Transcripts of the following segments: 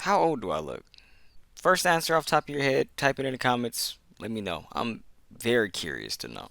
How old do I look? First answer off the top of your head, type it in the comments. Let me know. I'm very curious to know.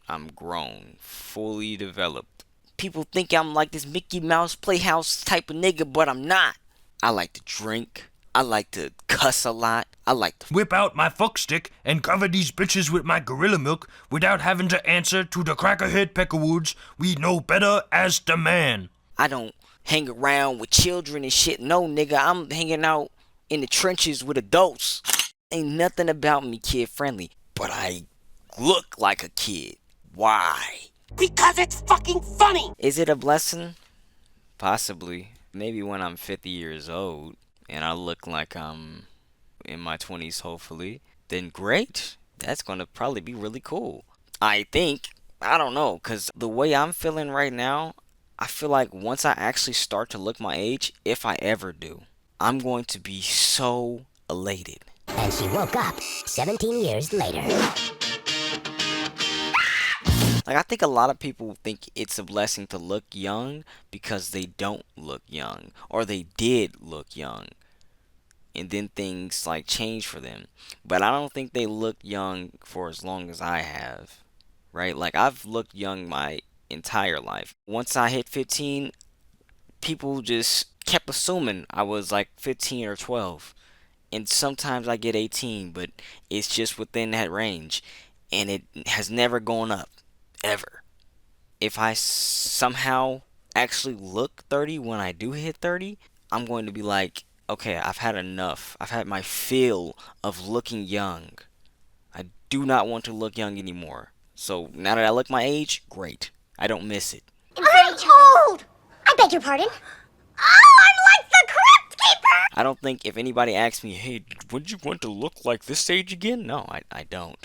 I'm grown, fully developed. People think I'm like this Mickey Mouse Playhouse type of nigga, but I'm not. I like to drink. I like to cuss a lot. I like to Whip out my fuck stick and cover these bitches with my gorilla milk without having to answer to the crackerhead peckerwoods. We know better as the man. I don't hang around with children and shit. No, nigga, I'm hanging out in the trenches with adults. Ain't nothing about me kid friendly, but I look like a kid. Why? Because it's fucking funny! Is it a blessing? Possibly. Maybe when I'm 50 years old and I look like I'm in my 20s, hopefully, then great. That's gonna probably be really cool. I think. I don't know, because the way I'm feeling right now, I feel like once I actually start to look my age, if I ever do, I'm going to be so elated. And she woke up 17 years later. Like, I think a lot of people think it's a blessing to look young because they don't look young, or they did look young, and then things like change for them. But I don't think they look young for as long as I have, right? Like, I've looked young my entire life. Once I hit 15, people just kept assuming I was like 15 or 12. And sometimes I get 18, but it's just within that range. And it has never gone up, ever. If I somehow actually look 30 when I do hit 30, I'm going to be like, okay, I've had enough. I've had my fill of looking young. I do not want to look young anymore. So now that I look my age, great. I don't miss it. I'm old! I beg your pardon? Oh, I'm like the Crypt Keeper! I don't think if anybody asks me, hey, would you want to look like this age again? No, I don't.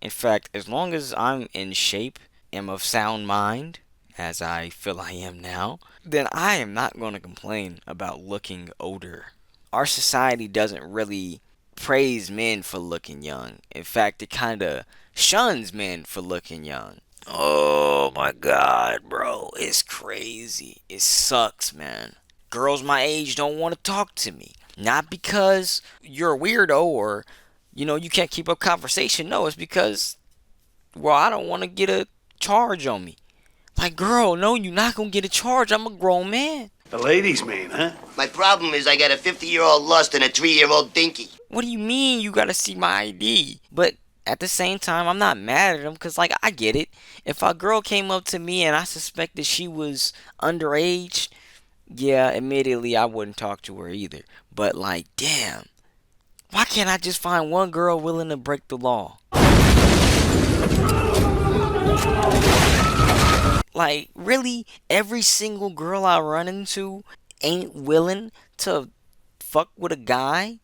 In fact, as long as I'm in shape, am of sound mind, as I feel I am now, then I am not going to complain about looking older. Our society doesn't really praise men for looking young. In fact, it kind of shuns men for looking young. Oh my god, bro. It's crazy. It sucks, man. Girls my age don't want to talk to me. Not because you're a weirdo or, you can't keep up conversation. No, it's because, well, I don't want to get a charge on me. Like, girl, no, you're not going to get a charge. I'm a grown man. The ladies mean, huh? My problem is I got a 50-year-old lust and a 3-year-old dinky. What do you mean you got to see my ID? But at the same time, I'm not mad at them because, like, I get it. If a girl came up to me and I suspected she was underage, yeah, admittedly, I wouldn't talk to her either. But, like, damn. Why can't I just find one girl willing to break the law? Like, really? Every single girl I run into ain't willing to fuck with a guy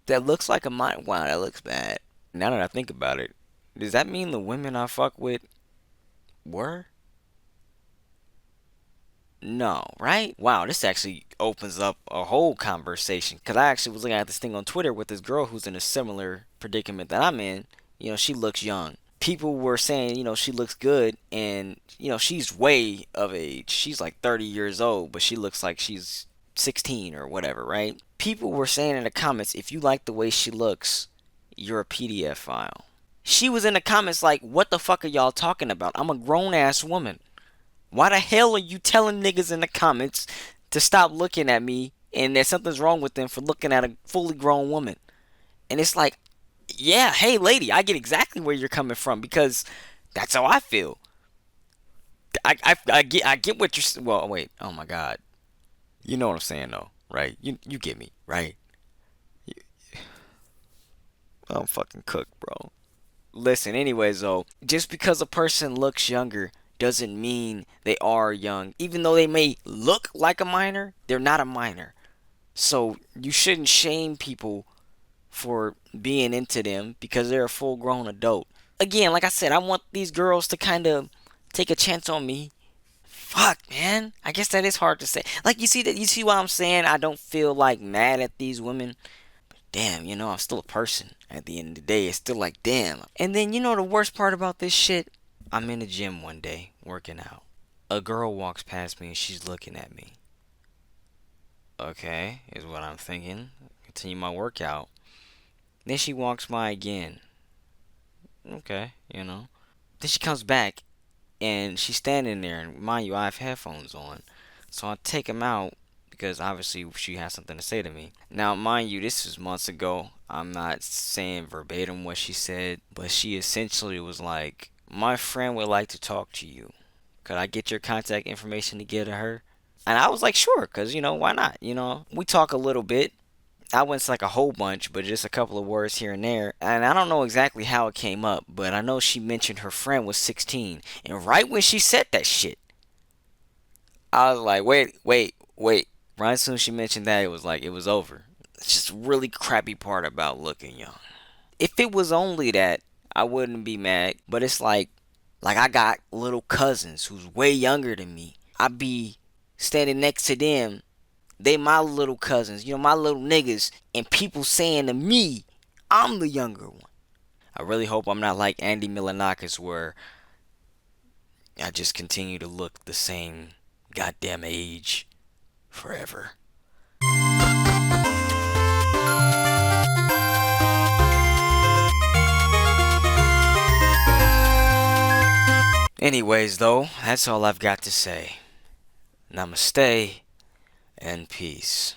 that looks like a minor? Wow, that looks bad. Now that I think about it, does that mean the women I fuck with were? No, right? Wow, this actually opens up a whole conversation. Because I actually was looking at this thing on Twitter with this girl who's in a similar predicament that I'm in. She looks young. People were saying, she looks good. And, she's way of age. She's like 30 years old, but she looks like she's 16 or whatever, right? People were saying in the comments, if you like the way she looks, you're a PDF file. She was in the comments like, what the fuck are y'all talking about? I'm a grown ass woman. Why the hell are you telling niggas in the comments to stop looking at me and that something's wrong with them for looking at a fully grown woman? And it's like, yeah, hey lady, I get exactly where you're coming from because that's how I feel. I get what you're. Well, wait. Oh my god. You know what I'm saying though, right? You get me, right? I'm fucking cooked, bro. Listen, anyways though, just because a person looks younger doesn't mean they are young. Even though they may look like a minor, they're not a minor. So you shouldn't shame people for being into them because they're a full grown adult. Again, like I said, I want these girls to kind of take a chance on me. Fuck, man. I guess that is hard to say. Like, you see what I'm saying? I don't feel like mad at these women. But damn, I'm still a person. At the end of the day, it's still like, damn. And then, the worst part about this shit? I'm in the gym one day, working out. A girl walks past me and she's looking at me. Okay, is what I'm thinking. Continue my workout. Then she walks by again. Okay, you know. Then she comes back and she's standing there, and mind you, I have headphones on. So I take them out because obviously she has something to say to me. Now, mind you, this was months ago. I'm not saying verbatim what she said, but she essentially was like, "My friend would like to talk to you. Could I get your contact information to get to her?" And I was like, "Sure, because, why not? We talk a little bit. I wouldn't say like a whole bunch, but just a couple of words here and there. And I don't know exactly how it came up, but I know she mentioned her friend was 16. And right when she said that shit, I was like, wait. Right as soon as she mentioned that, it was like, it was over. It's just a really crappy part about looking young. If it was only that, I wouldn't be mad. But it's like I got little cousins who's way younger than me. I'd be standing next to them. They my little cousins, my little niggas, and people saying to me, I'm the younger one. I really hope I'm not like Andy Milonakis, where I just continue to look the same goddamn age forever. Anyways, though, that's all I've got to say. Namaste and peace.